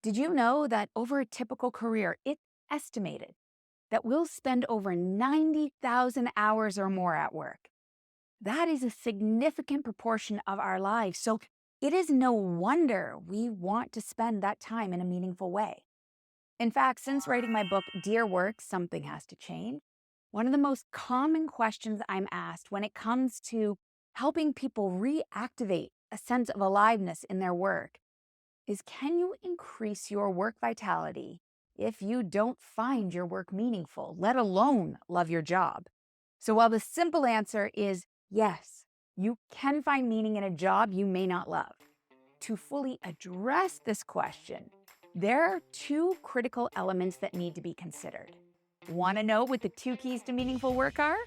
Did you know that over a typical career, it's estimated that we'll spend over 90,000 hours or more at work? That is a significant proportion of our lives. So it is no wonder we want to spend that time in a meaningful way. In fact, since writing my book, Dear Work, Something Has to Change, one of the most common questions I'm asked when it comes to helping people reactivate a sense of aliveness in their work is, can you increase your work vitality if you don't find your work meaningful, let alone love your job? So while the simple answer is yes, you can find meaning in a job you may not love. To fully address this question, there are two critical elements that need to be considered. Want to know what the two keys to meaningful work are?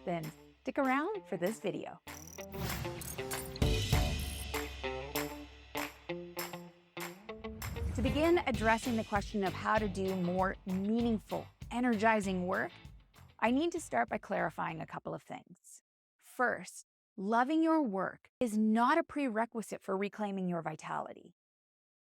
Then stick around for this video. To begin addressing the question of how to do more meaningful, energizing work, I need to start by clarifying a couple of things. First, loving your work is not a prerequisite for reclaiming your vitality.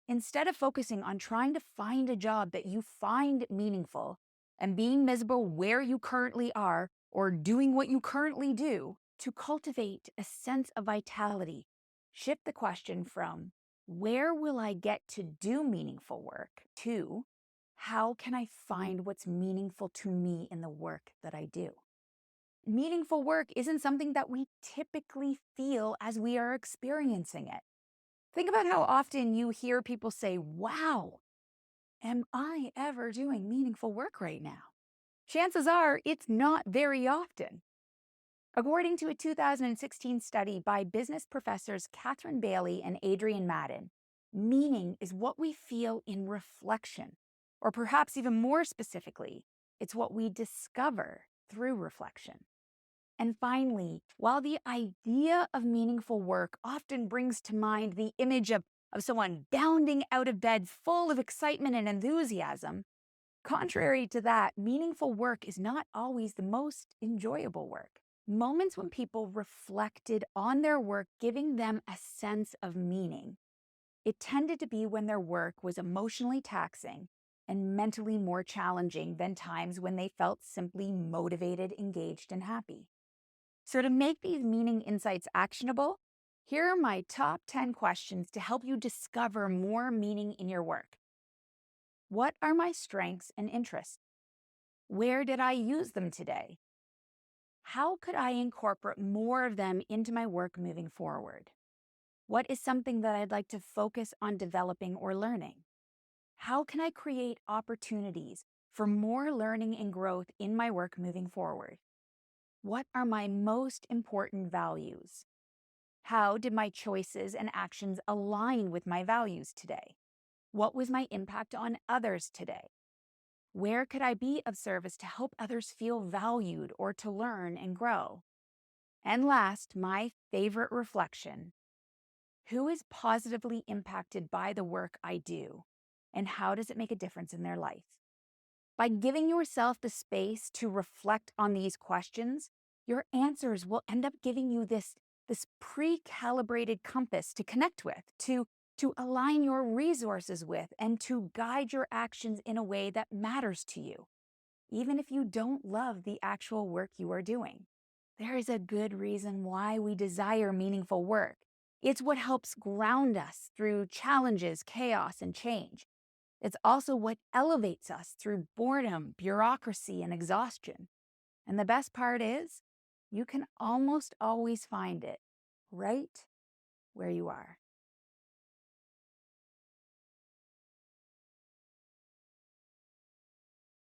Instead of focusing on trying to find a job that you find meaningful and being miserable where you currently are or doing what you currently do, to cultivate a sense of vitality, shift the question from where will I get to do meaningful work to how can I find what's meaningful to me in the work that I do? Meaningful work isn't something that we typically feel as we are experiencing it. Think about how often you hear people say, "Wow, am I ever doing meaningful work right now?" Chances are it's not very often. According to a 2016 study by business professors Catherine Bailey and Adrian Madden, meaning is what we feel in reflection, or perhaps even more specifically, it's what we discover through reflection. And finally, while the idea of meaningful work often brings to mind the image of someone bounding out of bed full of excitement and enthusiasm, contrary to that, meaningful work is not always the most enjoyable work. Moments when people reflected on their work, giving them a sense of meaning, it tended to be when their work was emotionally taxing and mentally more challenging than times when they felt simply motivated, engaged, and happy. So to make these meaning insights actionable, here are my top 10 questions to help you discover more meaning in your work. What are my strengths and interests? Where did I use them today? How could I incorporate more of them into my work moving forward? What is something that I'd like to focus on developing or learning? How can I create opportunities for more learning and growth in my work moving forward? What are my most important values? How did my choices and actions align with my values today? What was my impact on others today? Where could I be of service to help others feel valued or to learn and grow? And last, my favorite reflection: who is positively impacted by the work I do, and how does it make a difference in their life? By giving yourself the space to reflect on these questions, your answers will end up giving you this pre-calibrated compass to connect with, to align your resources with, and to guide your actions in a way that matters to you, even if you don't love the actual work you are doing. There is a good reason why we desire meaningful work. It's what helps ground us through challenges, chaos, and change. It's also what elevates us through boredom, bureaucracy, and exhaustion. And the best part is, you can almost always find it right where you are.